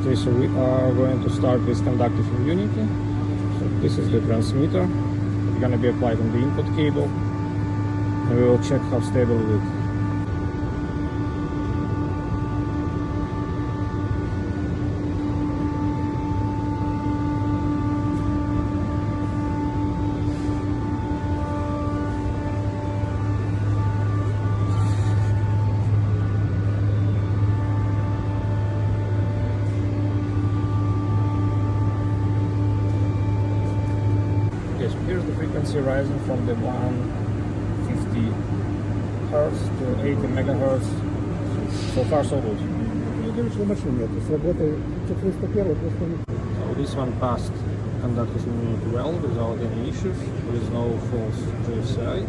Okay, so we are going to start with conductive immunity. So this is the transmitter. It's going to be applied on the input cable, and we will check how stable it is. Here's the frequency rising from the 150 Hz to 80 megahertz. So far so good. So this one passed conductive immunity well without any issues. There is no false GFCI.